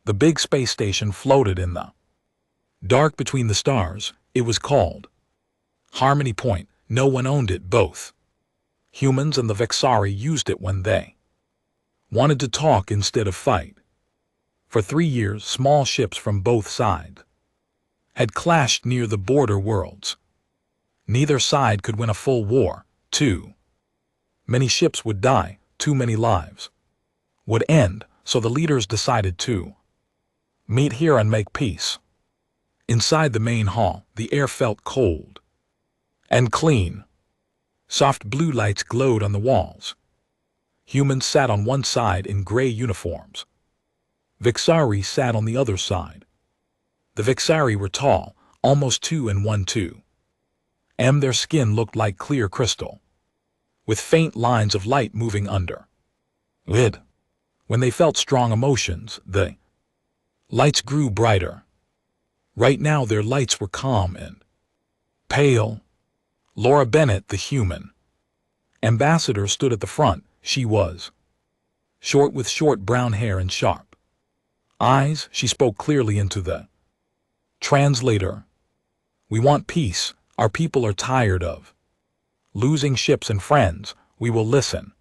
The big space station floated in the dark between the stars. It was called Harmony Point. No one owned it. Both humans and the Vexari used it when they wanted to talk instead of fight. For 3 years, small ships from both sides had clashed near the border worlds. Neither side could win a full war. Too many ships would die, too many lives would end, so the leaders decided to meet here and make peace. Inside the main hall, the air felt cold and clean. Soft blue lights glowed on the walls. Humans sat on one side in gray uniforms. Vexari sat on the other side. The Vexari were tall, almost 2'1", and their skin looked like clear crystal, with faint lines of light moving under it. When they felt strong emotions, the lights grew brighter. Right now their lights were calm and pale. Laura Bennett, the human ambassador, stood at the front. She was short with short brown hair and sharp eyes. She spoke clearly into the translator. We want peace. Our people are tired of losing ships and friends. We will listen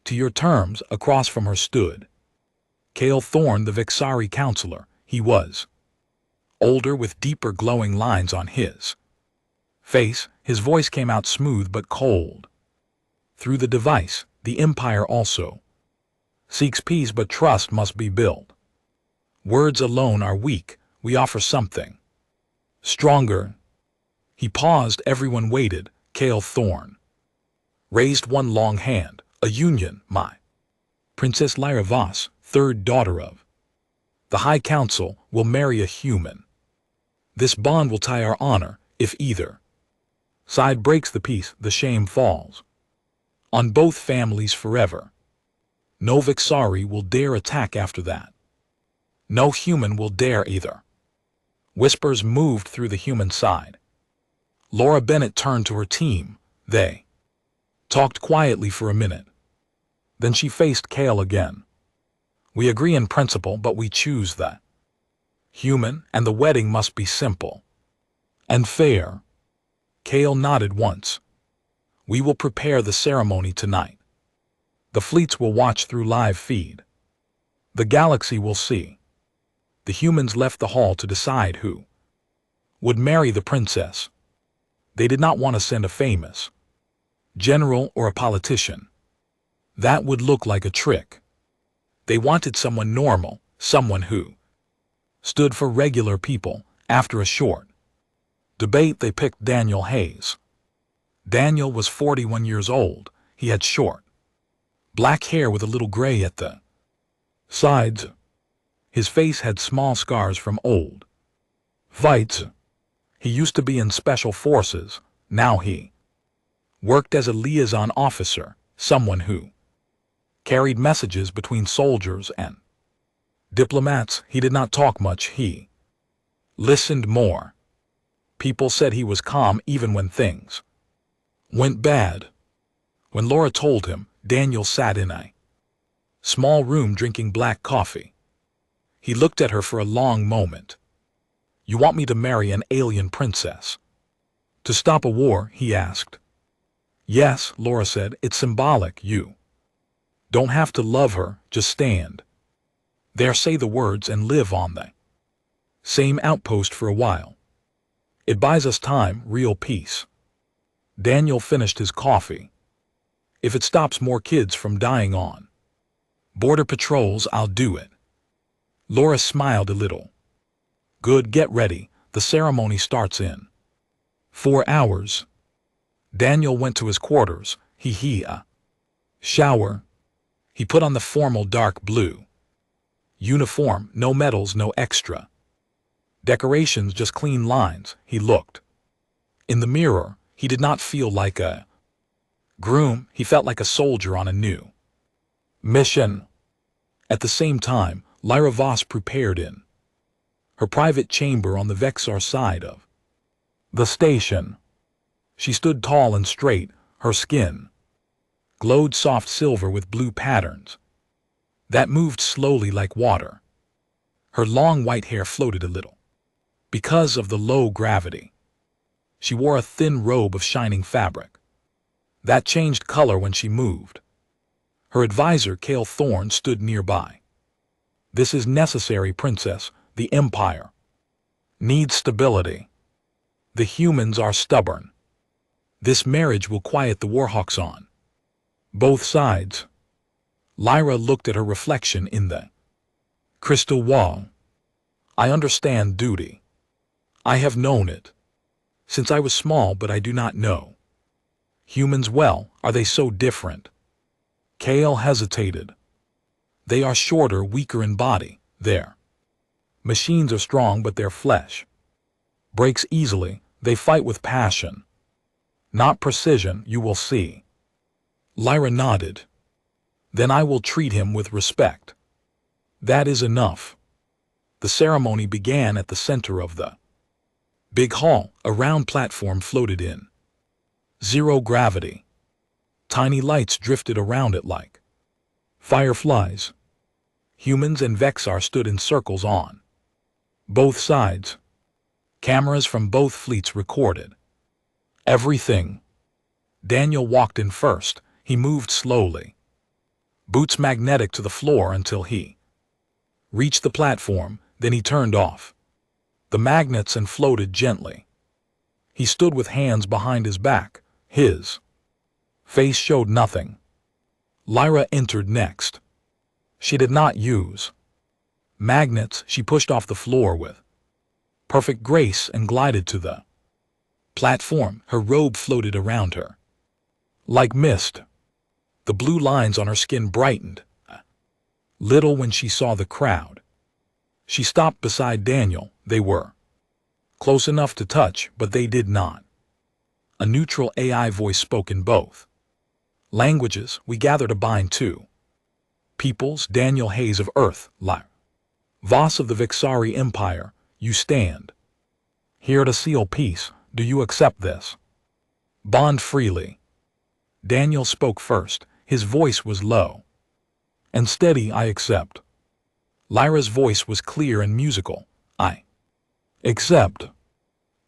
to your terms. Across from her stood Cale Thorne, the Vexari counselor. He was older, with deeper glowing lines on his face. His voice came out smooth but cold. Through the device, the Empire also seeks peace, but trust must be built. Words alone are weak. We offer something stronger. He paused. Everyone waited. Cale Thorne raised one long hand. A union, my Princess Lyra Voss, third daughter of the High Council, will marry a human. This bond will tie our honor. If either side breaks the peace, the shame falls on both families forever. No Vexari will dare attack after that. No human will dare either. Whispers moved through the human side. Laura Bennett turned to her team. They talked quietly for a minute. Then she faced Cale again. We agree in principle, but we choose the human, and the wedding must be simple and fair. Cale nodded once. We will prepare the ceremony tonight. The fleets will watch through live feed. The galaxy will see. The humans left the hall to decide who would marry the princess. They did not want to send a famous general or a politician. That would look like a trick. They wanted someone normal, someone who stood for regular people. After a short debate, they picked Daniel Hayes. Daniel was 41 years old. He had short black hair with a little gray at the sides. His face had small scars from old fights. He used to be in special forces. Now he worked as a liaison officer, someone who carried messages between soldiers and diplomats. He did not talk much. He listened more. People said he was calm even when things went bad. When Laura told him, Daniel sat in a small room drinking black coffee. He looked at her for a long moment. You want me to marry an alien princess to stop a war? He asked. Yes, Laura said. It's symbolic. You don't have to love her, just stand there, say the words, and live on the same outpost for a while. It buys us time, real peace. Daniel finished his coffee. If it stops more kids from dying on border patrols, I'll do it. Laura smiled a little. Good, get ready. The ceremony starts in 4 hours. Daniel went to his quarters. A shower. He put on the formal dark blue uniform. No medals, no extra decorations, just clean lines. He looked in the mirror. He did not feel like a groom. He felt like a soldier on a new mission. At the same time, Lyra Voss prepared in her private chamber on the Vexar side of the station. She stood tall and straight. Her skin glowed soft silver with blue patterns that moved slowly like water. Her long white hair floated a little. Because of the low gravity, she wore a thin robe of shining fabric that changed color when she moved. Her advisor, Cale Thorne, stood nearby. "This is necessary, Princess. The Empire needs stability. The humans are stubborn. This marriage will quiet the Warhawks on both sides." Lyra looked at her reflection in the crystal wall. "I understand duty. I have known it since I was small, but I do not know humans well. Are they so different?" Cale hesitated. "They are shorter, weaker in body. Their machines are strong, but their flesh breaks easily. They fight with passion, not precision. You will see." Lyra nodded. "Then I will treat him with respect. That is enough." The ceremony began at the center of the big hall. A round platform floated in zero gravity. Tiny lights drifted around it like fireflies. Humans and Vexar stood in circles on both sides. Cameras from both fleets recorded everything. Daniel walked in first. He moved slowly, boots magnetic to the floor until he reached the platform. Then he turned off the magnets and floated gently. He stood with hands behind his back. His face showed nothing. Lyra entered next. She did not use magnets. She pushed off the floor with perfect grace and glided to the platform. Her robe floated around her like mist. The blue lines on her skin brightened a little when she saw the crowd. She stopped beside Daniel. They were close enough to touch, but they did not. A neutral AI voice spoke in both languages. "We gather to bind two peoples, Daniel Hayes of Earth, Lyra Voss of the Vexari Empire. You stand here to seal peace. Do you accept this bond freely?" Daniel spoke first. His voice was low and steady. "I accept." Lyra's voice was clear and musical. "I accept."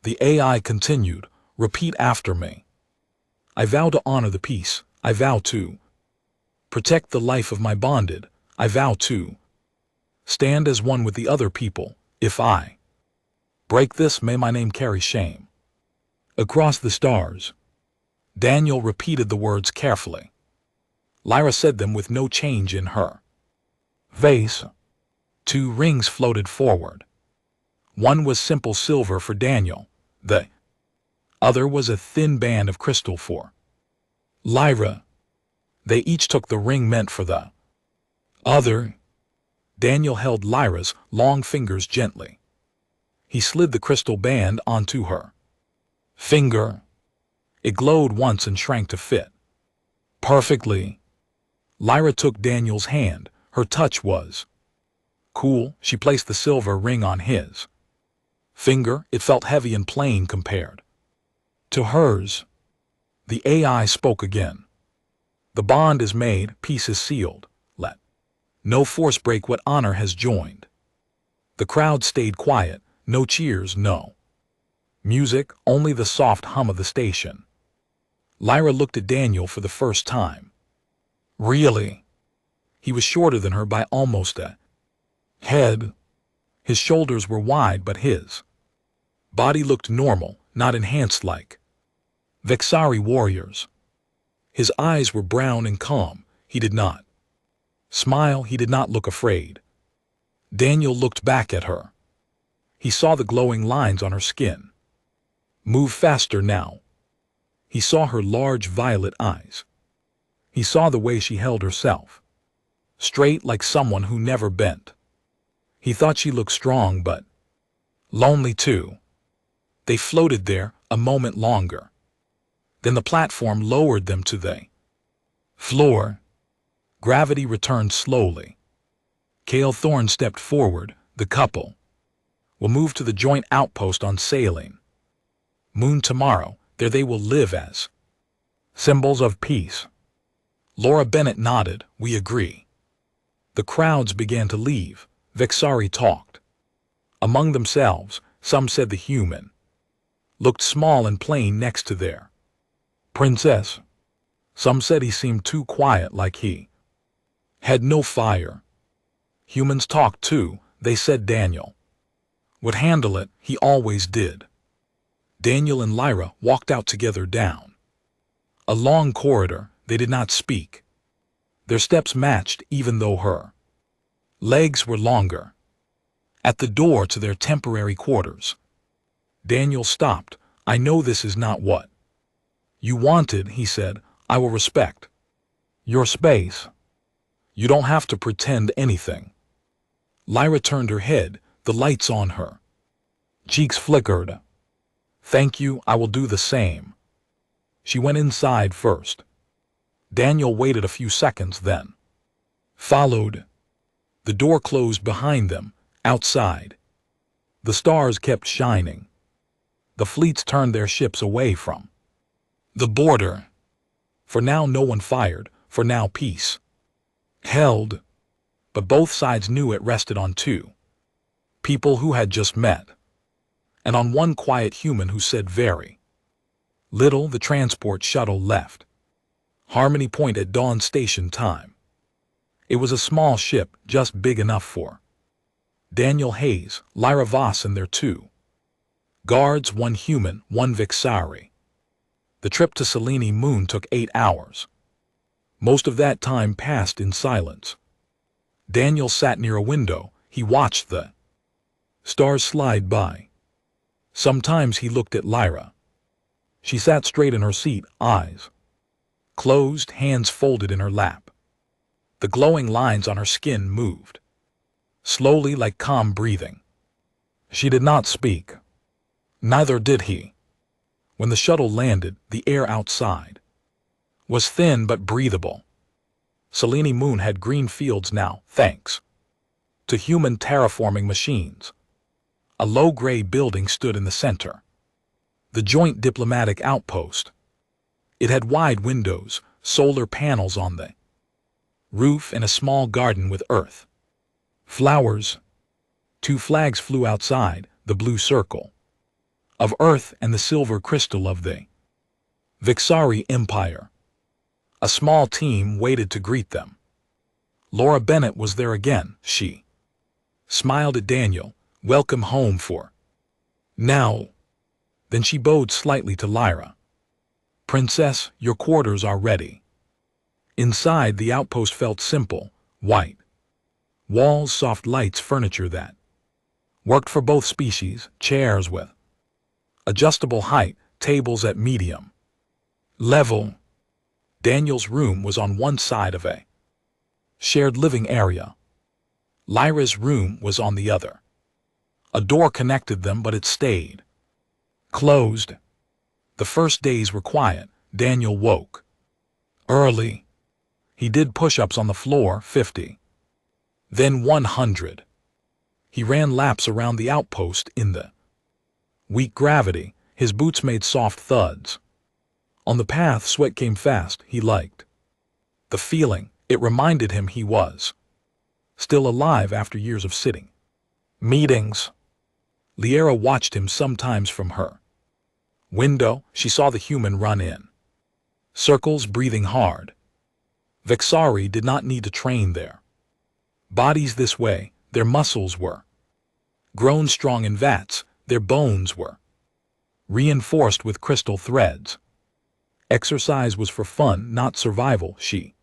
The AI continued. "Repeat after me. I vow to honor the peace. I vow to protect the life of my bonded. I vow to stand as one with the other people. If I break this, may my name carry shame across the stars." Daniel repeated the words carefully. Lyra said them with no change in her face. Two rings floated forward. One was simple silver for Daniel. The other was a thin band of crystal for Lyra. They each took the ring meant for the other. Daniel held Lyra's long fingers gently. He slid the crystal band onto her finger. It glowed once and shrank to fit perfectly. Lyra took Daniel's hand. Her touch was cool. She placed the silver ring on his finger. It felt heavy and plain compared to hers. The AI spoke again. "The bond is made, peace is sealed. Let no force break what honor has joined." The crowd stayed quiet. No cheers, no music, only the soft hum of the station. Lyra looked at Daniel for the first time. Really? He was shorter than her by almost a head. His shoulders were wide, but his body looked normal, not enhanced like Vexari warriors. His eyes were brown and calm. He did not smile. He did not look afraid. Daniel looked back at her. He saw the glowing lines on her skin move faster now. He saw her large violet eyes. He saw the way she held herself, straight like someone who never bent. He thought she looked strong, but lonely too. They floated there a moment longer. Then the platform lowered them to the floor. Gravity returned slowly. Cale Thorne stepped forward. The couple will move to the joint outpost on Saline Moon tomorrow. There they will live as symbols of peace. Laura Bennett nodded. We agree. The crowds began to leave. Vexari talked. Among themselves, some said the human looked small and plain next to their princess. Some said he seemed too quiet, like he had no fire. Humans talked too. They said Daniel would handle it. He always did. Daniel and Lyra walked out together down a long corridor. They did not speak. Their steps matched even though her legs were longer. At the door to their temporary quarters, Daniel stopped. I know this is not what you wanted, he said. I will respect your space. You don't have to pretend anything. Lyra turned her head, the lights on her cheeks flickered. Thank you, I will do the same. She went inside first. Daniel waited a few seconds, then followed. The door closed behind them. Outside, the stars kept shining. The fleets turned their ships away from the border. For now no one fired, for now peace held. But both sides knew it rested on two people who had just met, and on one quiet human who said very little. The transport shuttle left Harmony Point at dawn station time. It was a small ship, just big enough for Daniel Hayes, Lyra Voss and their two guards, one human, one Vexari. The trip to Selene Moon took 8 hours. Most of that time passed in silence. Daniel sat near a window. He watched the stars slide by. Sometimes he looked at Lyra. She sat straight in her seat, eyes closed, hands folded in her lap. The glowing lines on her skin moved slowly, like calm breathing. She did not speak. Neither did he. When the shuttle landed, the air outside was thin but breathable. Selene Moon had green fields now, thanks to human terraforming machines. A low gray building stood in the center. The Joint Diplomatic Outpost. It had wide windows, solar panels on the roof, and a small garden with earth flowers. 2 flags flew outside, the blue circle of Earth and the silver crystal of the Vexari Empire. A small team waited to greet them. Laura Bennett was there again. She smiled at Daniel. Welcome home for now. Then she bowed slightly to Lyra. Princess, your quarters are ready. Inside, the outpost felt simple, white walls, soft lights, furniture that worked for both species, chairs with adjustable height, tables at medium level. Daniel's room was on one side of a shared living area. Lyra's room was on the other. A door connected them, but it stayed closed. The first days were quiet. Daniel woke early. He did push-ups on the floor, 50. Then 100. He ran laps around the outpost in the weak gravity. His boots made soft thuds. On the path, sweat came fast. He liked the feeling. It reminded him he was still alive after years of sitting meetings. Liera watched him sometimes from her window. She saw the human run in circles, breathing hard. Vexari did not need to train their bodies this way. Their muscles were grown strong in vats. Their bones were reinforced with crystal threads. Exercise was for fun, not survival. She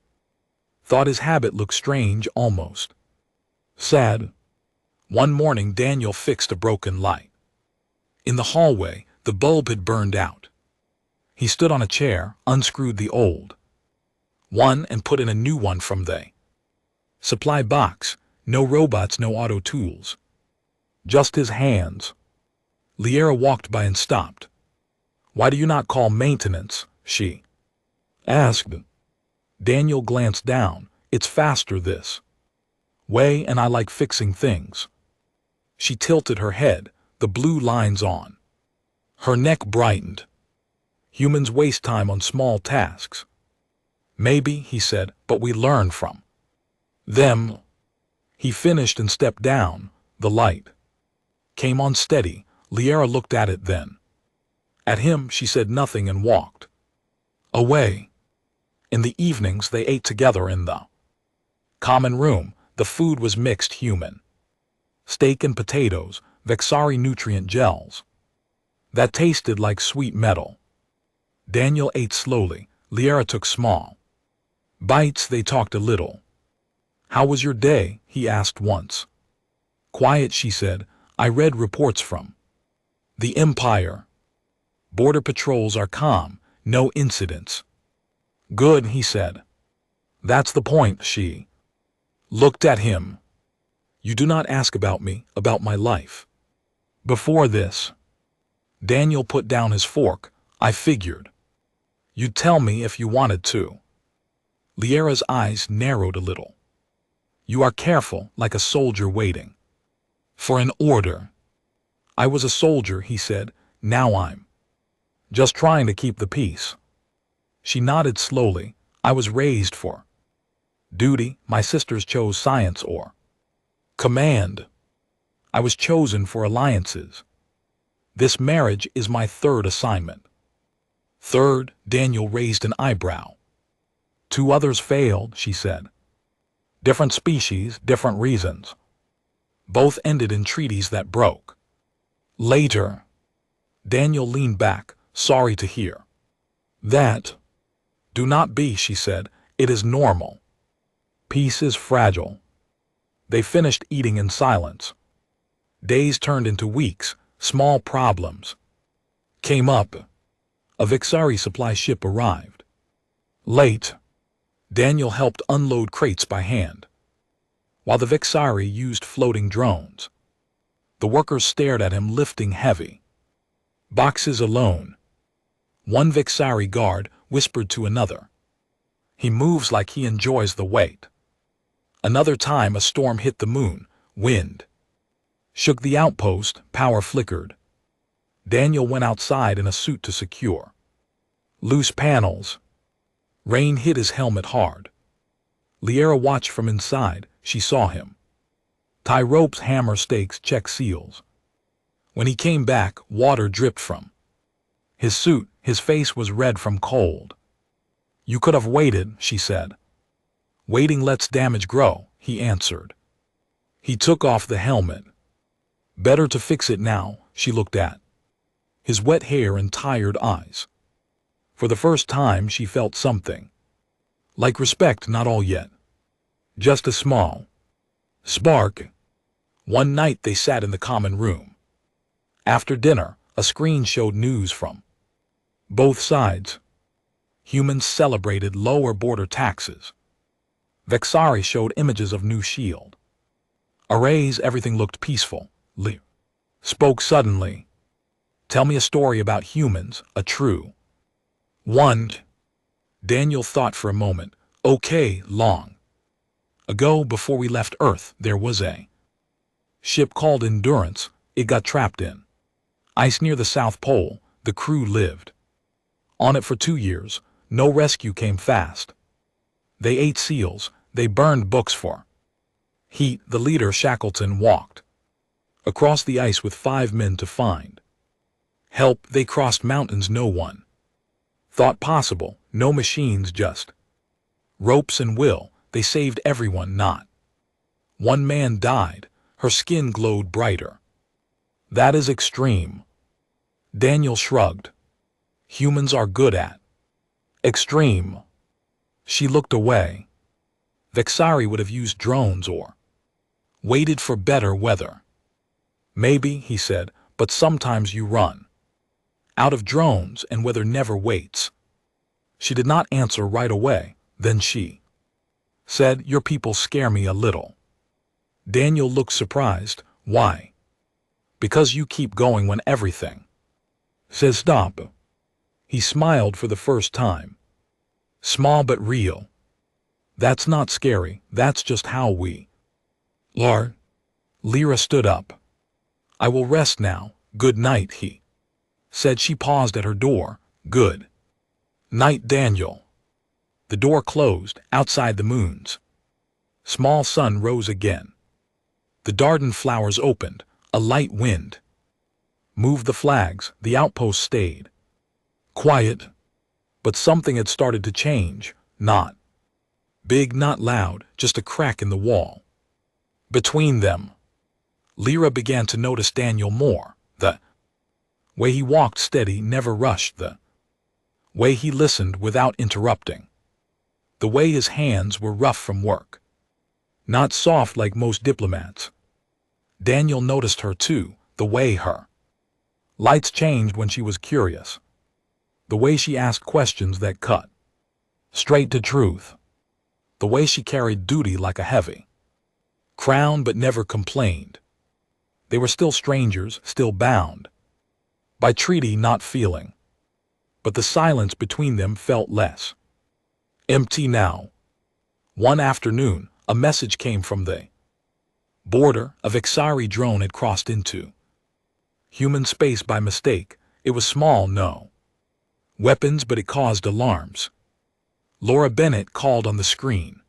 thought his habit looked strange, almost sad. One morning, Daniel fixed a broken light. In the hallway, the bulb had burned out. He stood on a chair, unscrewed the old one, and put in a new one from the supply box. No robots, no auto tools. Just his hands. Liera walked by and stopped. Why do you not call maintenance? She asked. Daniel glanced down. It's faster this way, and I like fixing things. She tilted her head, the blue lines on her neck brightened. Humans waste time on small tasks. Maybe, he said, but we learn from them. He finished and stepped down. The light came on steady. Liara looked at it then. At him she said nothing and walked away. In the evenings they ate together in the common room. The food was mixed human steak and potatoes, Vexari nutrient gels that tasted like sweet metal. Daniel ate slowly. Liara took small bites. They talked a little. How was your day? He asked once. Quiet, she said. I read reports from the Empire. Border patrols are calm, no incidents. Good, he said. That's the point. She looked at him. You do not ask about me, about my life. Before this. Daniel put down his fork. I figured you'd tell me if you wanted to. Liara's eyes narrowed a little. You are careful, like a soldier waiting for an order. I was a soldier, he said. Now I'm just trying to keep the peace. She nodded slowly. I was raised for duty. My sisters chose science or command. I was chosen for alliances. This marriage is my third assignment. Third? Daniel raised an eyebrow. 2 others failed, she said. Different species, different reasons. Both ended in treaties that broke. Later. Daniel leaned back, sorry to hear that. Do not be, she said. It is normal. Peace is fragile. They finished eating in silence. Days turned into weeks. Small problems came up. A Vexari supply ship arrived late. Daniel helped unload crates by hand, while the Vexari used floating drones. The workers stared at him lifting heavy boxes alone. One Vexari guard whispered to another. He moves like he enjoys the weight. Another time a storm hit the moon. Wind shook the outpost. Power flickered. Daniel went outside in a suit to secure loose panels. Rain hit his helmet hard. Liara watched from inside. She saw him tie ropes, hammer stakes, check seals. When he came back, water dripped from his suit. His face was red from cold. You could have waited, she said. Waiting lets damage grow, he answered. He took off the helmet. Better to fix it now. She looked at his wet hair and tired eyes. For the first time she felt something like respect. Not all yet. Just a small spark. One night they sat in the common room. After dinner, a screen showed news from both sides. Humans celebrated lower border taxes. Vexari showed images of new shield arrays. Everything looked peaceful. Liara spoke suddenly. Tell me a story about humans, a true one. Daniel thought for a moment. Okay, long ago, before we left Earth, there was a ship called Endurance. It got trapped in ice near the South Pole. The crew lived on it for 2 years. No rescue came fast. They ate seals. They burned books for heat. The leader, Shackleton, walked across the ice with 5 men to find help. They crossed mountains no one thought possible. No machines, just ropes and will. They saved everyone. Not one man died. Her skin glowed brighter. That is extreme. Daniel shrugged. Humans are good at extreme. She looked away. Vexari would have used drones or waited for better weather. Maybe, he said, but sometimes you run out of drones and weather never waits. She did not answer right away. Then she said, your people scare me a little. Daniel looked surprised. Why? Because you keep going when everything says stop. He smiled for the first time. Small but real. That's not scary. That's just how we are. Liara stood up. I will rest now. Good night, he said. She paused at her door. Good night, Daniel. The door closed. Outside, the moon's small sun rose again. The Dardan flowers opened, a light wind moved the flags, the outpost stayed. Quiet, but something had started to change, not big, not loud, just a crack in the wall. Between them, Lyra began to notice Daniel more, the way he walked steady, never rushed, the way he listened without interrupting, the way his hands were rough from work, not soft like most diplomats. Daniel noticed her too, the way her lights changed when she was curious, the way she asked questions that cut straight to truth, the way she carried duty like a heavy crown but never complained. They were still strangers, still bound by treaty, not feeling, but the silence between them felt less empty now. One afternoon, a message came from the border. A Vexari drone had crossed into human space by mistake. It was small, no weapons, but it caused alarms. Laura Bennett called on the screen.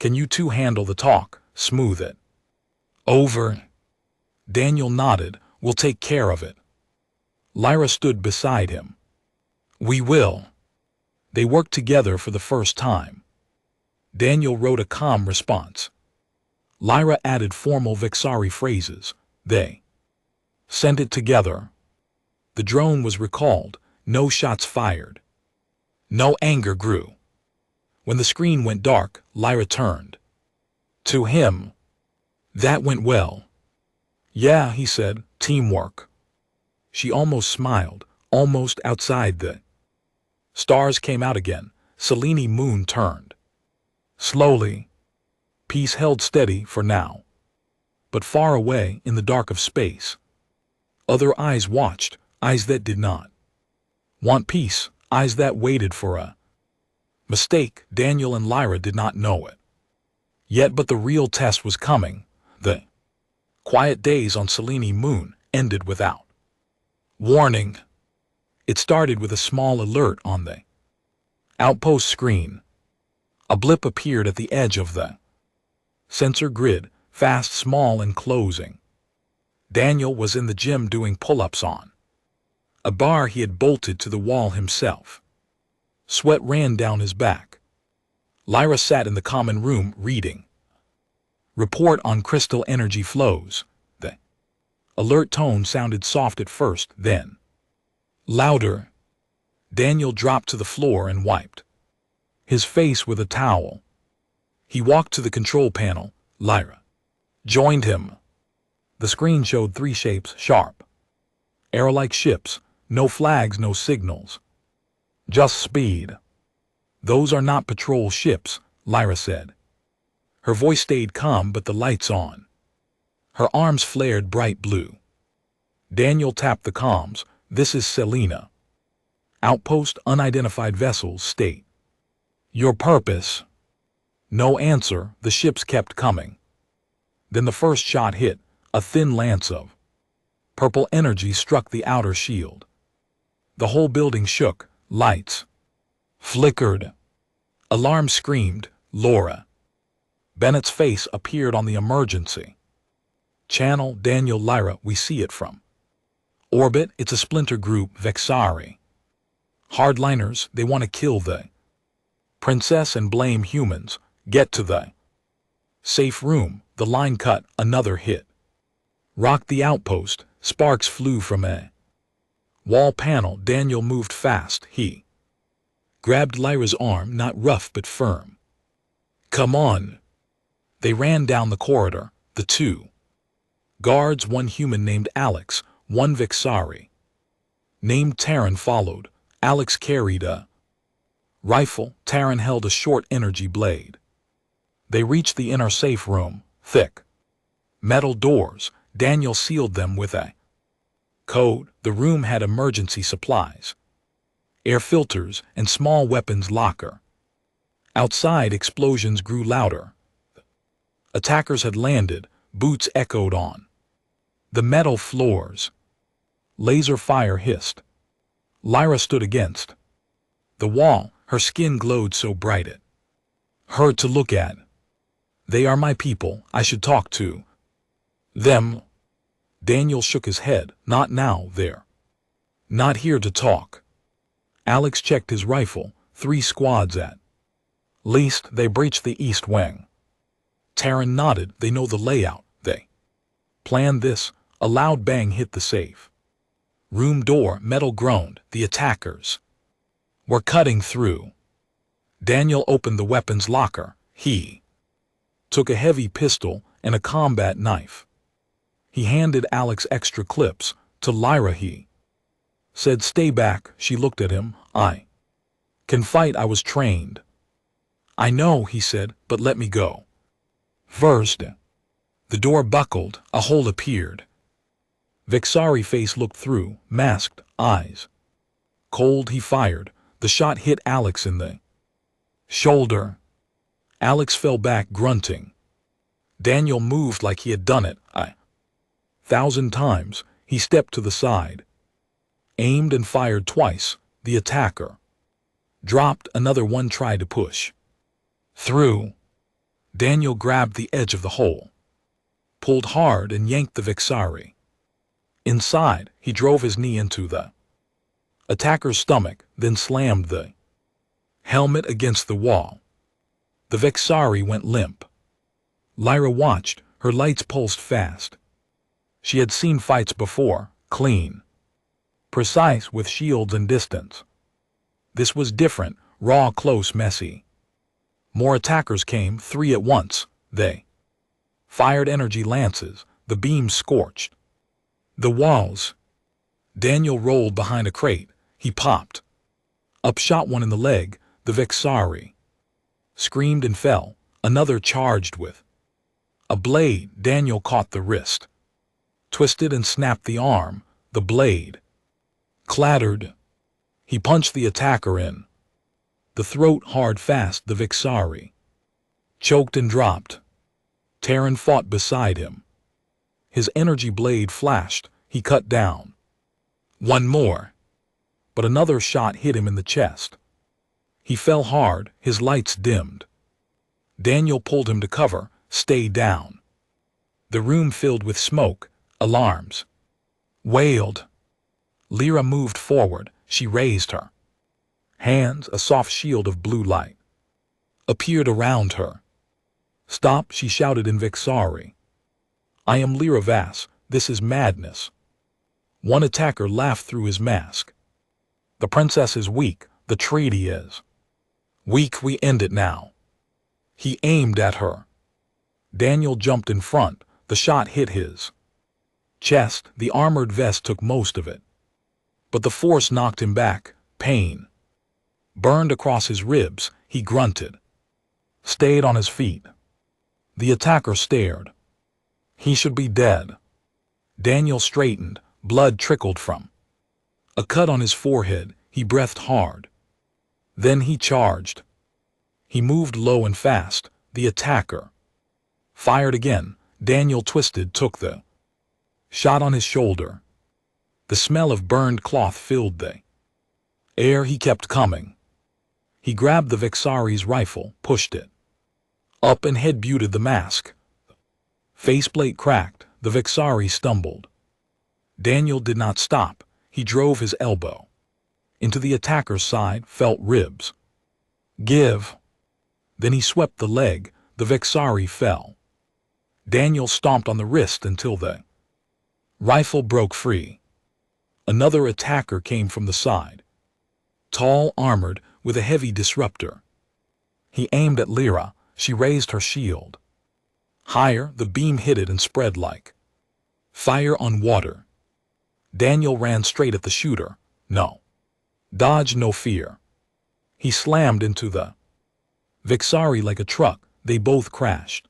"Can you two handle the talk? Smooth it over." Daniel nodded. "We'll take care of it." Lyra stood beside him. "We will." They worked together for the first time. Daniel wrote a calm response. Lyra added formal Vexari phrases. They sent it together. The drone was recalled. No shots fired. No anger grew. When the screen went dark, Lyra turned to him. "That went well." "Yeah," he said, "teamwork." She almost smiled, almost outside the stars came out again. Selene moon turned slowly. Peace held steady for now. But far away in the dark of space, other eyes watched, eyes that did not want peace, eyes that waited for a mistake. Daniel and Lyra did not know it yet, but the real test was coming. The quiet days on Selene moon ended without warning. It started with a small alert on the outpost screen. A blip appeared at the edge of the sensor grid, fast, small, and closing. Daniel was in the gym doing pull-ups on a bar he had bolted to the wall himself. Sweat ran down his back. Lyra sat in the common room reading report on crystal energy flows. The alert tone sounded soft at first, then louder. Daniel dropped to the floor and wiped his face with a towel. He walked to the control panel. Lyra joined him. The screen showed 3 shapes, sharp, arrow-like ships. No flags, no signals. Just speed. "Those are not patrol ships," Lyra said. Her voice stayed calm, but the lights on. Her arms flared bright blue. Daniel tapped the comms. "This is Selena. Outpost, unidentified vessels, state. Your purpose?" No answer. The ships kept coming. Then the first shot hit. A thin lance of purple energy struck the outer shield. The whole building shook. Lights flickered. Alarm screamed. Laura Bennett's face appeared on the emergency channel. "Daniel, Lyra, we see it from orbit. It's a splinter group, Vexari. Hardliners. They want to kill the princess and blame humans. Get to the safe room." The line cut. Another hit rocked the outpost. Sparks flew from a wall panel. Daniel moved fast. He grabbed Lyra's arm, not rough but firm. "Come on." They ran down the corridor. The 2 guards, one human named Alex, one Vexari named Taryn, followed. Alex carried a rifle. Taryn held a short energy blade. They reached the inner safe room. Thick metal doors. Daniel sealed them with a code. The room had emergency supplies, air filters, and small weapons locker. Outside, explosions grew louder. Attackers had landed. Boots echoed on the metal floors. Laser fire hissed. Lyra stood against the wall. Her skin glowed so bright it hurt to look at. "They are my people. I should talk to Them. Daniel shook his head. Not now, there. Not here to talk. Alex checked his rifle. 3 squads at least. They breached the east wing. Taryn nodded. They know the layout. They planned this. A loud bang hit the safe. Room door, metal groaned. The attackers were cutting through. Daniel opened the weapons locker. He took a heavy pistol and a combat knife. He handed Alex extra clips. To Lyra he said, "Stay back." She looked at him. "I can fight. I was trained." "I know," he said, "but let me go first." The door buckled. A hole appeared. Vexari face looked through, masked eyes. Cold, he fired. The shot hit Alex in the shoulder. Alex fell back, grunting. Daniel moved like he had done it 1,000 times. He stepped to the side, aimed and fired twice. The attacker dropped. Another one tried to push through. Daniel grabbed the edge of the hole, pulled hard and yanked the Vexari inside. He drove his knee into the attacker's stomach, then slammed the helmet against the wall. The Vexari went limp. Lyra watched. Her lights pulsed fast. She had seen fights before, clean, precise, with shields and distance. This was different, raw, close, messy. More attackers came, 3 at once. They fired energy lances. The beams scorched the walls. Daniel rolled behind a crate. He popped up, shot one in the leg. The Vexari screamed and fell. Another charged with a blade. Daniel caught the wrist, twisted and snapped the arm. The blade clattered. He punched the attacker in the throat hard, fast. The Vexari choked and dropped. Taryn fought beside him. His energy blade flashed. He cut down one more, but another shot hit him in the chest. He fell hard. His lights dimmed. Daniel pulled him to cover. "Stay down." The room filled with smoke. Alarms wailed. Lyra moved forward. She raised her hands. A soft shield of blue light appeared around her. "Stop," she shouted in Vexari. "I am Lyra Vass. This is madness." One attacker laughed through his mask. "The princess is weak. The treaty is weak. We end it now." He aimed at her. Daniel jumped in front. The shot hit his chest. The armored vest took most of it, but the force knocked him back. Pain burned across his ribs. He grunted, stayed on his feet. The attacker stared. He should be dead. Daniel straightened. Blood trickled from a cut on his forehead. He breathed hard. Then he charged. He moved low and fast. The attacker fired again. Daniel twisted, took the shot on his shoulder. The smell of burned cloth filled the air. He kept coming. He grabbed the Vexari's rifle, pushed it up, and head butted the mask. Faceplate cracked. The Vexari stumbled. Daniel did not stop. He drove his elbow into the attacker's side, felt ribs give. Then he swept the leg. The Vexari fell. Daniel stomped on the wrist until the rifle broke free. Another attacker came from the side, tall, armored, with a heavy disruptor. He aimed at Lyra. She raised her shield higher. The beam hit it and spread like fire on water. Daniel ran straight at the shooter. No dodge, no fear. He slammed into the Vexari like a truck. They both crashed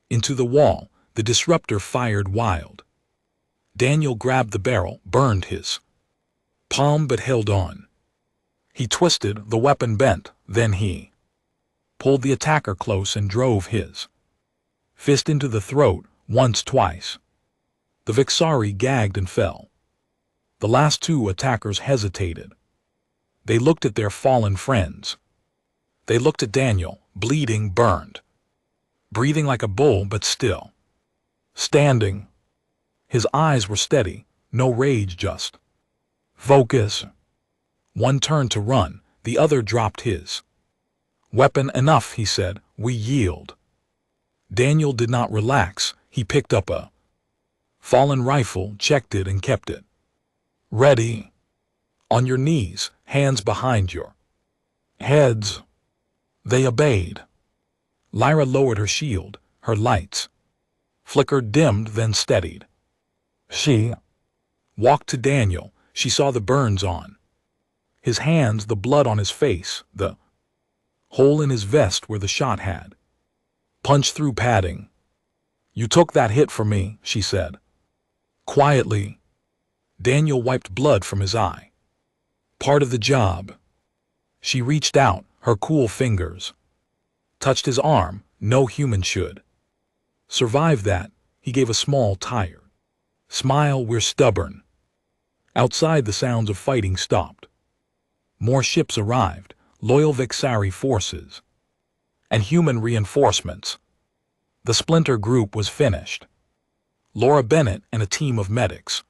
into the wall. The disruptor fired wild. Daniel grabbed the barrel, burned his palm, but held on. He twisted. The weapon bent. Then he pulled the attacker close and drove his fist into the throat, once, twice. The Vexari gagged and fell. The last 2 attackers hesitated. They looked at their fallen friends. They looked at Daniel, bleeding, burned, breathing like a bull, but still standing. His eyes were steady, no rage, just focus. One turned to run, the other dropped his weapon. Enough, he said, we yield. Daniel did not relax. He picked up a fallen rifle, checked it, and kept it ready. On your knees, hands behind your heads. They obeyed. Lyra lowered her shield, her lights flickered, dimmed, then steadied. She walked to Daniel. She saw the burns on his hands, the blood on his face, the hole in his vest where the shot had punched through padding. You took that hit for me, she said quietly. Daniel wiped blood from his eye. Part of the job. She reached out, her cool fingers touched his arm. No human should survive that. He gave a small, tired smile. We're stubborn. Outside, the sounds of fighting stopped. More ships arrived, loyal Vexari forces and human reinforcements. The splinter group was finished. Laura Bennett and a team of medics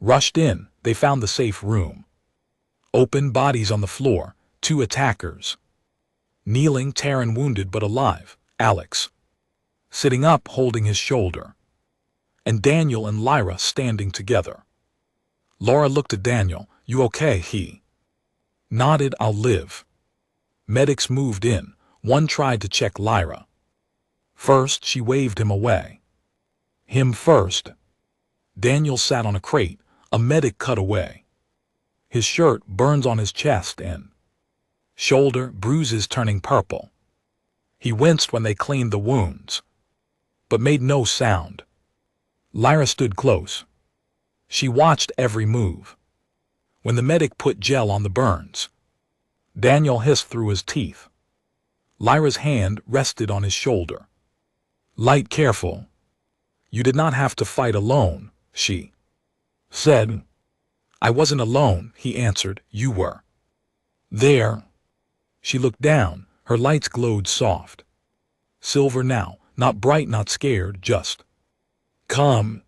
rushed in. They found the safe room. Open, bodies on the floor, 2 attackers kneeling, Taryn wounded but alive, Alex sitting up holding his shoulder, and Daniel and Lyra standing together. Laura looked at Daniel. You okay? He nodded. I'll live. Medics moved in. One tried to check Lyra. First, she waved him away. Him first. Daniel sat on a crate. A medic cut away. His shirt, burns on his chest and shoulder, bruises turning purple. He winced when they cleaned the wounds, but made no sound. Lyra stood close. She watched every move. When the medic put gel on the burns, Daniel hissed through his teeth. Lyra's hand rested on his shoulder. Light, careful. You did not have to fight alone, she said. I wasn't alone, he answered. You were there. She looked down. Her lights glowed soft. Silver now, not bright, not scared, just calm.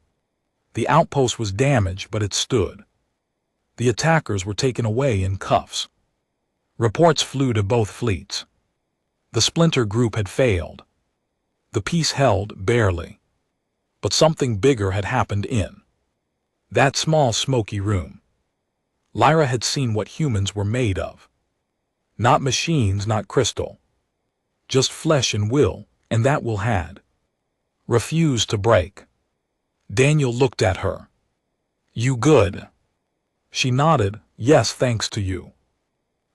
The outpost was damaged, but it stood. The attackers were taken away in cuffs. Reports flew to both fleets. The splinter group had failed. The peace held, barely. But something bigger had happened in that small, smoky room. Lyra had seen what humans were made of. Not machines, not crystal. Just flesh and will, and that will had refused to break. Daniel looked at her. You good? She nodded. Yes, thanks to you.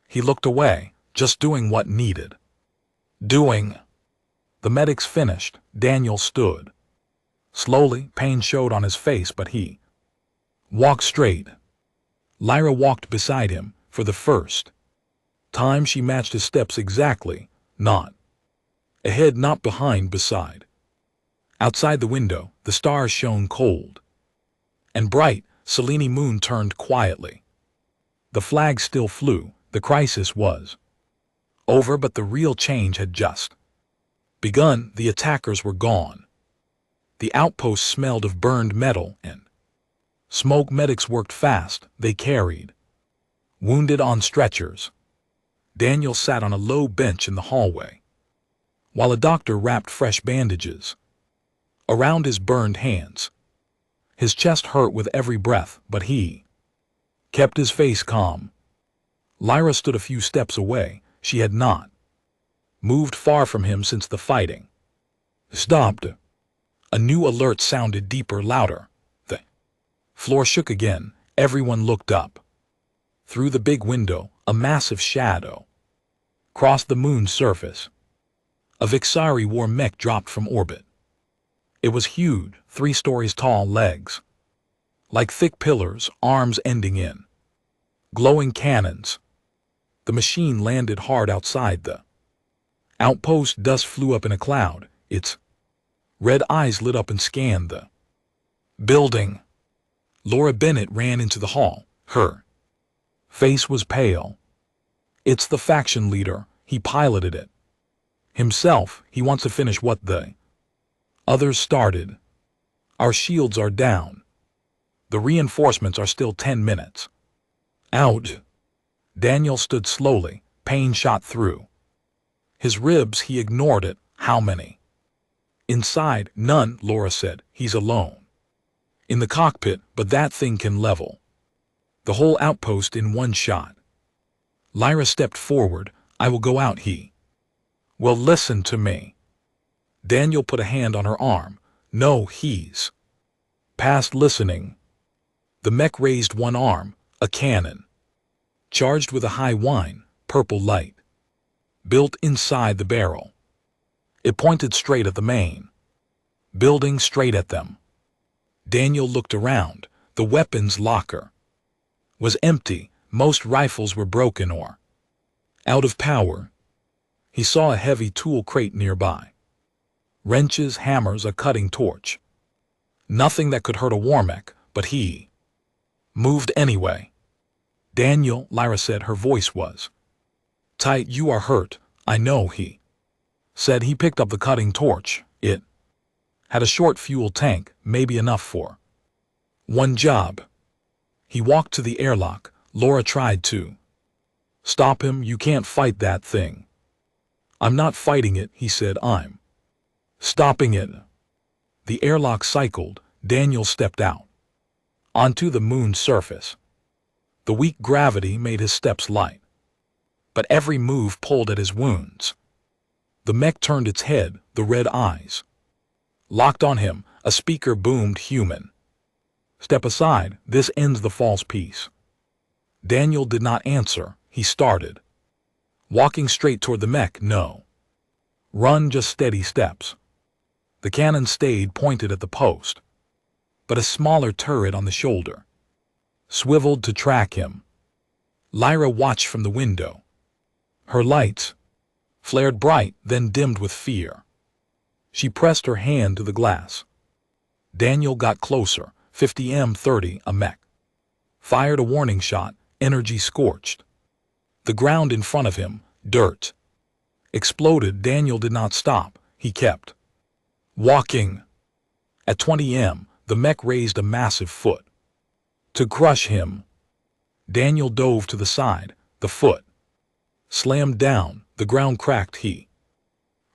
He looked away, just doing what needed doing. The medics finished. Daniel stood. Slowly, pain showed on his face, but he walked straight. Lyra walked beside him. For the first time, she matched his steps exactly. Not ahead, not behind, beside. Outside the window, the stars shone cold and bright. Selene moon turned quietly. The flag still flew. The crisis was over, but the real change had just begun. The attackers were gone. The outpost smelled of burned metal and smoke. Medics worked fast. They carried wounded on stretchers. Daniel sat on a low bench in the hallway, while a doctor wrapped fresh bandages around his burned hands. His chest hurt with every breath, but he kept his face calm. Lyra stood a few steps away. She had not moved far from him since the fighting stopped. A new alert sounded deeper, louder. The floor shook again. Everyone looked up. Through the big window, a massive shadow crossed the moon's surface. A Vexari war mech dropped from orbit. It was huge, 3 stories tall, legs like thick pillars, arms ending in glowing cannons. The machine landed hard outside the outpost. Dust flew up in a cloud. Its red eyes lit up and scanned the building. Laura Bennett ran into the hall. Her face was pale. It's the faction leader. He piloted it himself. He wants to finish what the others started. Our shields are down. The reinforcements are still 10 minutes. Out. Daniel stood slowly, pain shot through. His ribs, he ignored it. How many? Inside, none, Laura said. He's alone. In the cockpit, but that thing can level the whole outpost in one shot. Lyra stepped forward. I will go out, he. Well, listen to me. Daniel put a hand on her arm. No, he's past listening. The mech raised one arm, a cannon, charged with a high whine, purple light, built inside the barrel. It pointed straight at the main building, straight at them. Daniel looked around. The weapons locker was empty. Most rifles were broken or out of power. He saw a heavy tool crate nearby. Wrenches, hammers, a cutting torch. Nothing that could hurt a Warmech, but he moved anyway. Daniel, Lyra said, her voice was tight. You are hurt. I know, he said. He picked up the cutting torch. It had a short fuel tank, maybe enough for one job. He walked to the airlock. Laura tried to stop him. You can't fight that thing. I'm not fighting it, he said. I'm stopping it. The airlock cycled. Daniel stepped out onto the moon's surface. The weak gravity made his steps light, but every move pulled at his wounds. The mech turned its head, the red eyes locked on him. A speaker boomed, human. Step aside, this ends the false peace. Daniel did not answer. He started walking straight toward the mech. No. Run, just steady steps. The cannon stayed pointed at the post, but a smaller turret on the shoulder swiveled to track him. Lyra watched from the window. Her lights flared bright, then dimmed with fear. She pressed her hand to the glass. Daniel got closer. 50 M30, a mech fired a warning shot. Energy scorched the ground in front of him. Dirt exploded. Daniel did not stop. He kept walking. At 20 M, the mech raised a massive foot to crush him. Daniel dove to the side. The foot slammed down. The ground cracked. He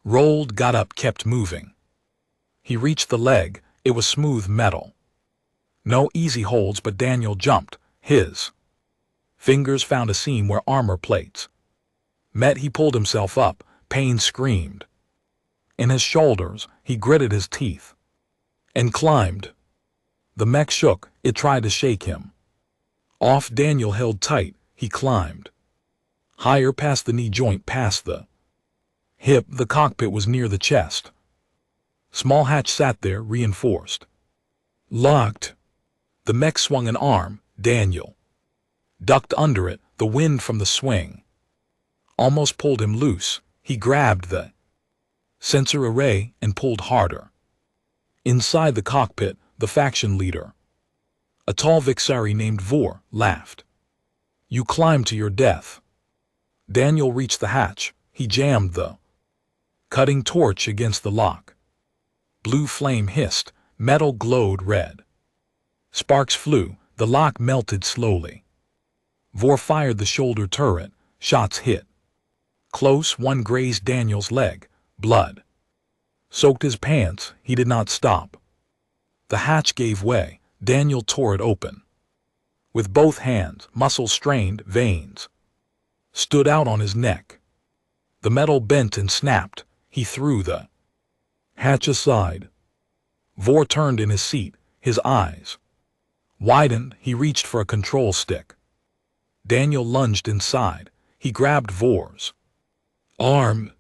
rolled, got up, kept moving. He reached the leg. It was smooth metal. No easy holds, but Daniel jumped. His fingers found a seam where armor plates met. He pulled himself up. Pain screamed in his shoulders. He gritted his teeth and climbed. The mech shook. It tried to shake him off. Daniel held tight. He climbed higher, past the knee joint, past the hip. The cockpit was near the chest. Small hatch sat there, reinforced, locked. The mech swung an arm. Daniel ducked under it. The wind from the swing almost pulled him loose. He grabbed the sensor array and pulled harder. Inside the cockpit, the faction leader, a tall Vixari named Vor, laughed. You climb to your death. Daniel reached the hatch. He jammed the cutting torch against the lock. Blue flame hissed. Metal glowed red. Sparks flew. The lock melted slowly. Vor fired the shoulder turret. Shots hit close. One grazed Daniel's leg. Blood soaked his pants. He did not stop. The hatch gave way. Daniel tore it open. With both hands, muscles strained, veins stood out on his neck. The metal bent and snapped. He threw the hatch aside. Vor turned in his seat. His eyes widened. He reached for a control stick. Daniel lunged inside. He grabbed Vor's arm.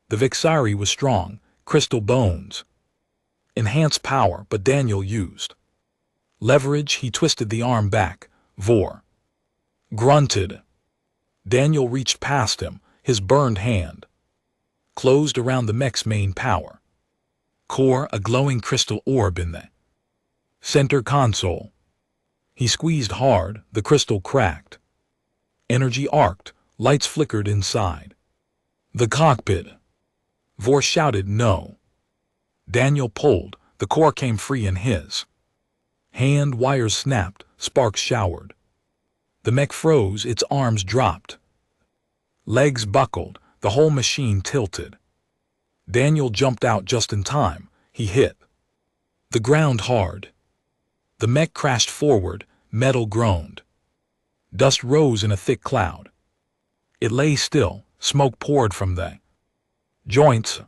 The Vixari was strong, crystal bones, enhanced power, but Daniel used leverage. He twisted the arm back. Vor grunted. Daniel reached past him. His burned hand closed around the mech's main power core, a glowing crystal orb in the center console. He squeezed hard. The crystal cracked. Energy arced. Lights flickered inside the cockpit. Vor shouted, no. Daniel pulled. the core came free in his hand. Wires snapped, sparks showered. The mech froze, its arms dropped. Legs buckled, the whole machine tilted. Daniel jumped out just in time. He hit the ground hard. The mech crashed forward, metal groaned. Dust rose in a thick cloud. It lay still, smoke poured from the joints.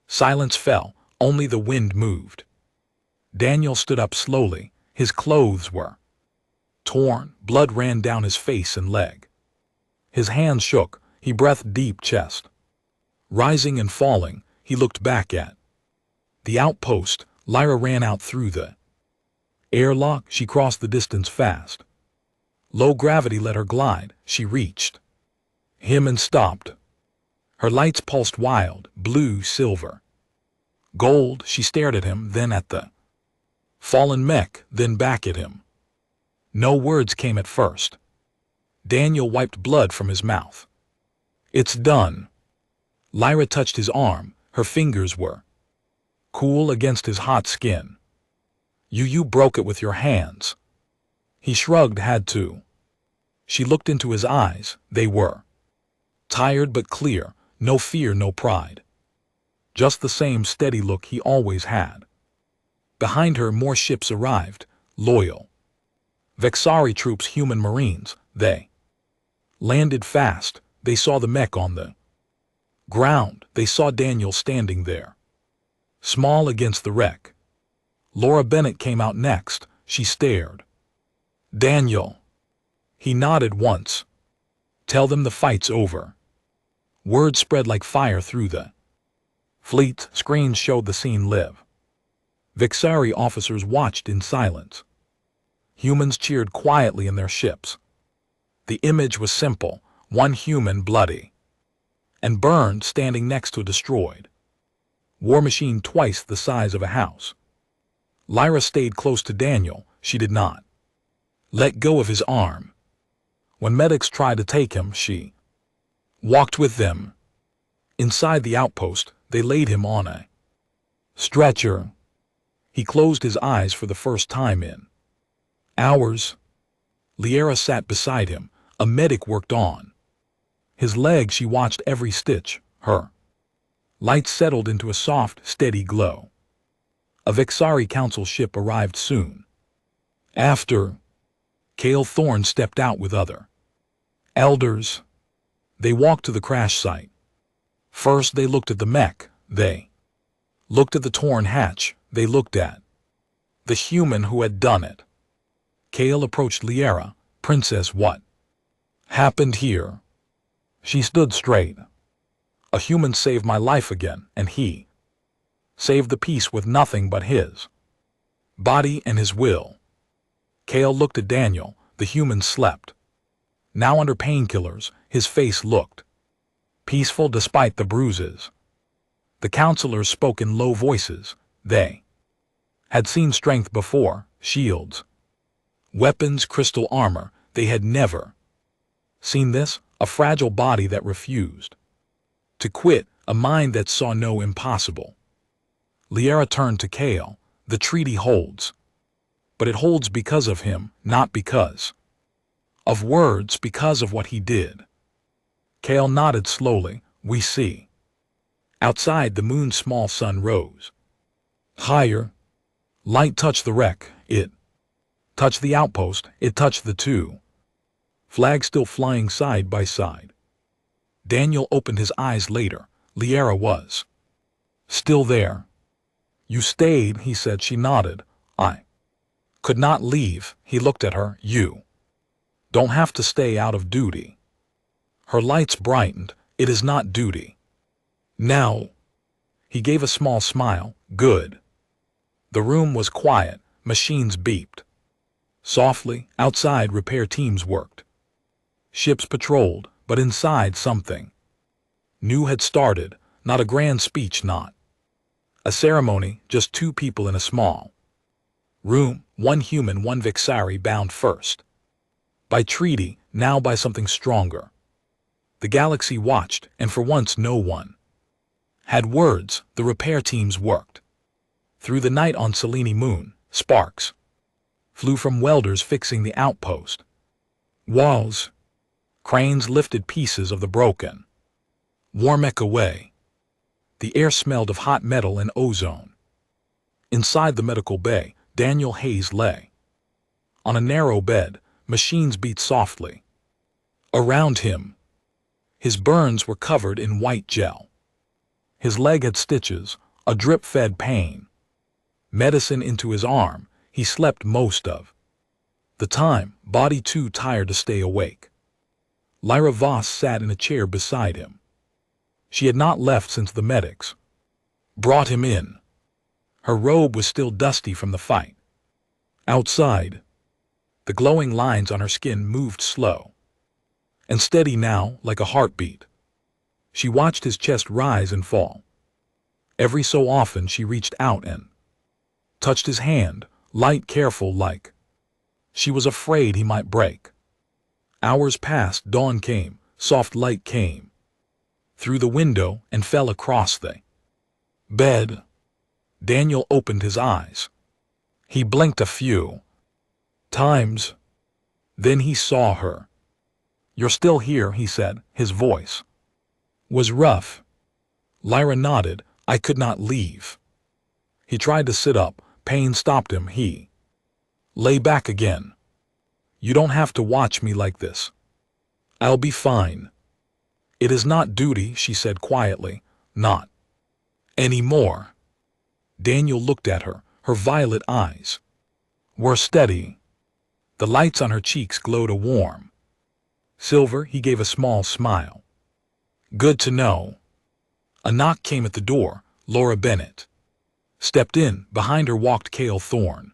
Silence fell, only the wind moved. Daniel stood up slowly. His clothes were torn, blood ran down his face and leg. His hands shook, he breathed deep, chest rising and falling. He looked back at the outpost. Lyra ran out through the airlock. She crossed the distance fast. Low gravity let her glide. She reached him and stopped. Her lights pulsed wild, blue, silver, gold. She stared at him, then at the fallen mech, then back at him. No words came at first. Daniel wiped blood from his mouth. "It's done." Lyra touched his arm. Her fingers were cool against his hot skin. You broke it with your hands." He shrugged. "Had to." She looked into his eyes. They were tired but clear, no fear, no pride. Just the same steady look he always had. Behind her, more ships arrived, loyal Vexari troops, human marines. They landed fast. They saw the mech on the ground. They saw Daniel standing there, small against the wreck. Laura Bennett came out next. She stared. "Daniel." He nodded once. "Tell them the fight's over." Word spread like fire through the fleet. Screens showed the scene live. Vexari officers watched in silence. Humans cheered quietly in their ships. The image was simple: one human, bloody and burned, standing next to a destroyed war machine twice the size of a house. Lyra stayed close to Daniel. She did not let go of his arm. When medics tried to take him, she walked with them. Inside the outpost, they laid him on a stretcher. He closed his eyes for the first time in hours. Liara sat beside him. A medic worked on his leg. She watched every stitch. Her light settled into a soft, steady glow. A Vexari council ship arrived soon after. Cale Thorne stepped out with other elders. They walked to the crash site. First they looked at the mech. They looked at the torn hatch. They looked at the human who had done it. Cale approached Liara. "Princess, what happened here?" She stood straight. "A human saved my life again, and he saved the peace with nothing but his body and his will." Cale looked at Daniel. The human slept. Now under painkillers, his face looked peaceful despite the bruises. The counselors spoke in low voices. They had seen strength before: shields, weapons, crystal armor. They had never seen this: a fragile body that refused to quit, a mind that saw no impossible. Liara turned to Cale. "The treaty holds. But it holds because of him, not because of words, because of what he did." Cale nodded slowly. "We see." Outside, the moon's small sun rose higher. Light touched the wreck. It touched the outpost. It touched the two flags still flying side by side. Daniel opened his eyes later. Liara was still there. "You stayed," he said. She nodded. "I could not leave." He looked at her. "You don't have to stay out of duty." Her lights brightened. "It is not duty. Now." He gave a small smile. "Good." The room was quiet. Machines beeped softly. Outside, repair teams worked. Ships patrolled, but inside something new had started. Not a grand speech, not a ceremony, just two people in a small room. One human, one Vexari, bound first by treaty, now by something stronger. The galaxy watched, and for once no one had words. The repair teams worked Through the night on Selene Moon, sparks flew from welders fixing the outpost. Walls, cranes lifted pieces of the broken Warmech away. The air smelled of hot metal and ozone. Inside the medical bay, Daniel Hayes lay. On a narrow bed, machines beat softly. Around him, his burns were covered in white gel. His leg had stitches, a drip-fed pain. Medicine into his arm, he slept most of the time, body too tired to stay awake. Lyra Voss sat in a chair beside him. She had not left since the medics brought him in. Her robe was still dusty from the fight. Outside, the glowing lines on her skin moved slow and steady now, like a heartbeat. She watched his chest rise and fall. Every so often she reached out and touched his hand, light, careful, like she was afraid he might break. Hours passed, dawn came, soft light came through the window and fell across the bed. Daniel opened his eyes. He blinked a few times. Then he saw her. "You're still here," he said. His voice was rough. Lyra nodded. "I could not leave." He tried to sit up. Pain stopped him. He lay back again. "You don't have to watch me like this. I'll be fine." "It is not duty," she said quietly. "Not anymore." Daniel looked at her. Her violet eyes were steady. The lights on her cheeks glowed a warm silver. He gave a small smile. "Good to know." A knock came at the door. Laura Bennett stepped in. Behind her walked Cale Thorne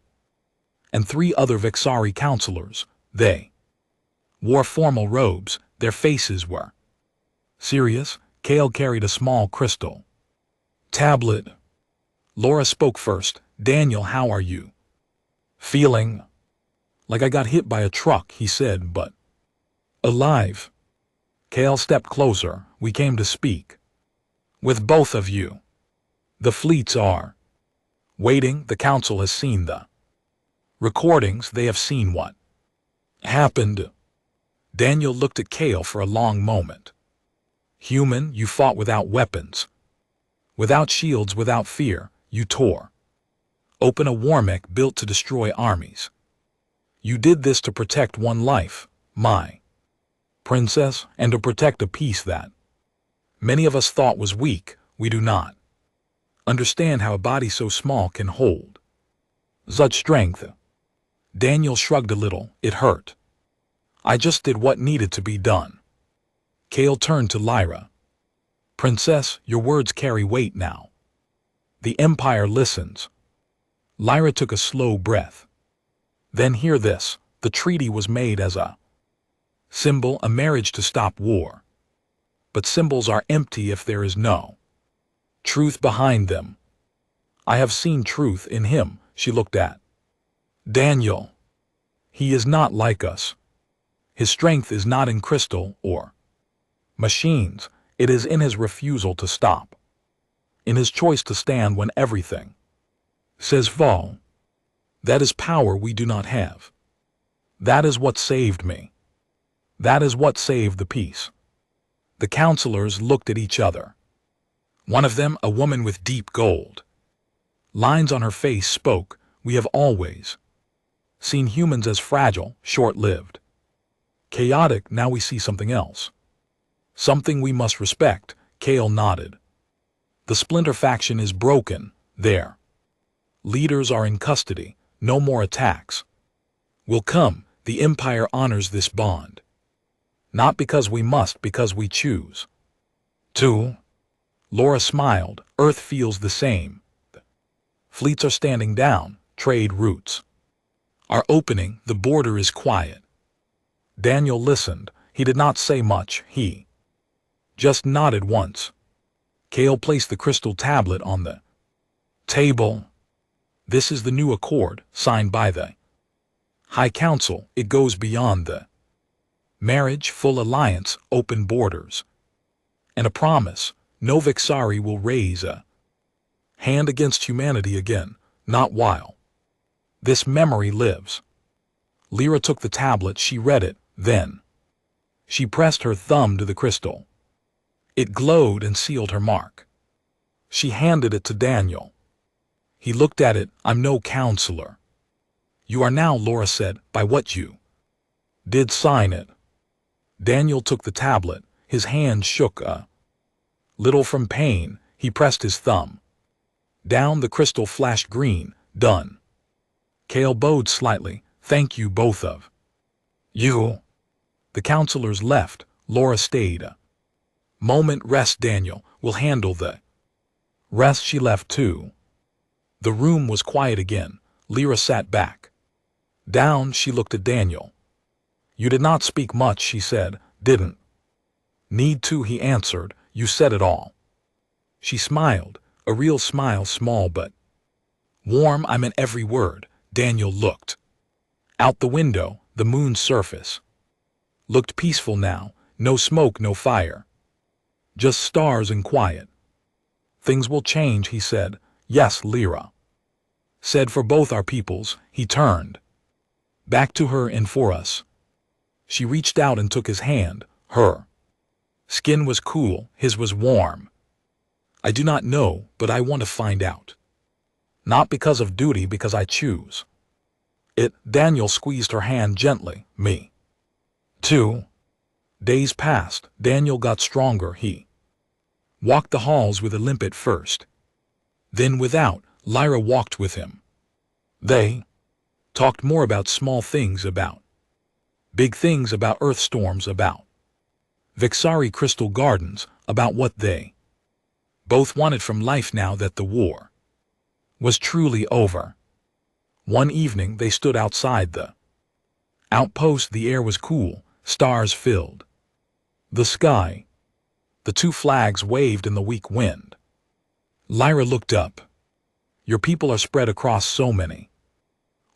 and 3 other Vexari counselors. They wore formal robes. Their faces were serious. Cale carried a small crystal tablet. Laura spoke first. "Daniel, how are you feeling?" "Like I got hit by a truck," he said, "but alive." Cale stepped closer. "We came to speak with both of you. The fleets are waiting. The council has seen the recordings. They have seen what happened." Daniel looked at Cale for a long moment. "Human, you fought without weapons, without shields, without fear. You tore open a Warmech built to destroy armies. You did this to protect one life, my princess, and to protect a peace that many of us thought was weak. We do not understand how a body so small can hold such strength." Daniel shrugged a little. "It hurt. I just did what needed to be done." Cale turned to Lyra. "Princess, your words carry weight now. The Empire listens." Lyra took a slow breath. "Then hear this. The treaty was made as a symbol, a marriage to stop war. But symbols are empty if there is no truth behind them. I have seen truth in him." She looked at Daniel. "He is not like us. His strength is not in crystal or machines. It is in his refusal to stop, in his choice to stand when everything says fall. That is power we do not have. That is what saved me. That is what saved the peace." The counselors looked at each other. One of them, a woman with deep gold lines on her face, spoke. "We have always seen humans as fragile, short-lived, chaotic. Now we see something else. Something we must respect." Cale nodded. "The Splinter faction is broken. Their leaders are in custody. No more attacks will come. The Empire honors this bond. Not because we must, because we choose to." Laura smiled. "Earth feels the same. Fleets are standing down. Trade routes are opening. The border is quiet." Daniel listened. He did not say much. He just nodded once. Cale placed the crystal tablet on the table. "This is the new accord, signed by the High Council. It goes beyond the marriage, full alliance, open borders, and a promise. No Vexari will raise a hand against humanity again. Not while this memory lives. Lyra took the tablet, she read it, then she pressed her thumb to the crystal. It glowed and sealed her mark. She handed it to Daniel. He looked at it. I'm no counselor. You are now, Laura said, by what you did sign it. Daniel took the tablet. His hand shook a little from pain. He pressed his thumb. Down the crystal flashed green. Done. Cale bowed slightly. Thank you both of you. The counselors left. Laura stayed a moment. Rest, Daniel. We'll handle the rest. She left too. The room was quiet again. Lyra sat back. Down, she looked at Daniel. You did not speak much, she said. Didn't need to, he answered. You said it all. She smiled, a real smile, small but warm. I meant every word. Daniel looked out the window. The moon's surface looked peaceful now. No smoke, no fire. Just stars and quiet. Things will change, he said. Yes, Lyra said, for both our peoples. He turned back to her and for us. She reached out and took his hand. Her skin was cool, his was warm. I do not know, but I want to find out. Not because of duty, because I choose it. Daniel squeezed her hand gently. Me too. Days passed. Daniel got stronger. He walked the halls with a limp at first. Then without, Lyra walked with him. They talked more about small things, about big things, about earth storms, about Vixari crystal gardens, about what they both wanted from life now that the war was truly over. One evening they stood outside the outpost. The air was cool, stars filled the sky. The two flags waved in the weak wind. Lyra looked up. Your people are spread across so many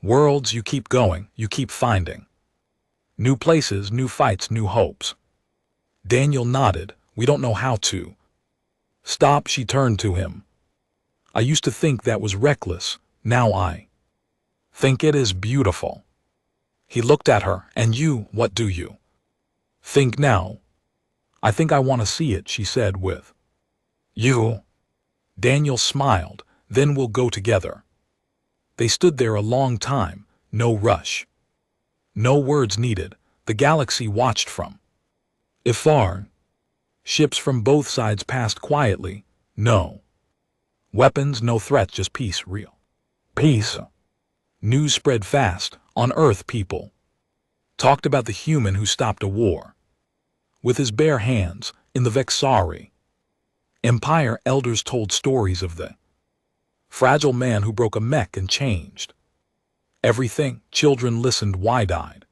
worlds. You keep going, you keep finding new places, new fights, new hopes. Daniel nodded. We don't know how to stop. She turned to him. I used to think that was reckless. Now I think it is beautiful. He looked at her. And you, what do you think now? I think I want to see it, she said with you. Daniel smiled. Then we'll go together. They stood there a long time. No rush. No words needed. The galaxy watched from afar. Ships from both sides passed quietly. No weapons, no threats, just peace, real peace. News spread fast. On Earth, people talked about the human who stopped a war with his bare hands. In the Vexari Empire, elders told stories of the fragile man who broke a mech and changed everything. Children listened wide-eyed.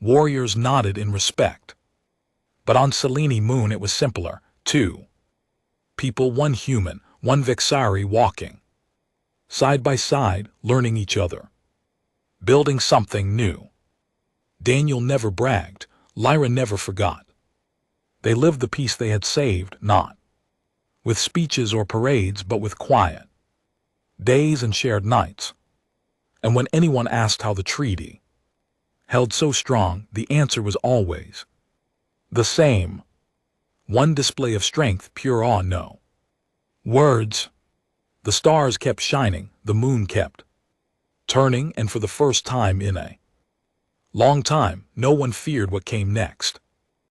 Warriors nodded in respect. But on Selene Moon it was simpler. Two people, one human, one Vixari, walking side by side, learning each other, building something new. Daniel never bragged. Lyra never forgot. They lived the peace they had saved, not with speeches or parades, but with quiet days and shared nights. And when anyone asked how the treaty held so strong, the answer was always the same. One display of strength, pure awe, no words. The stars kept shining, the moon kept turning, and for the first time in a long time, no one feared what came next.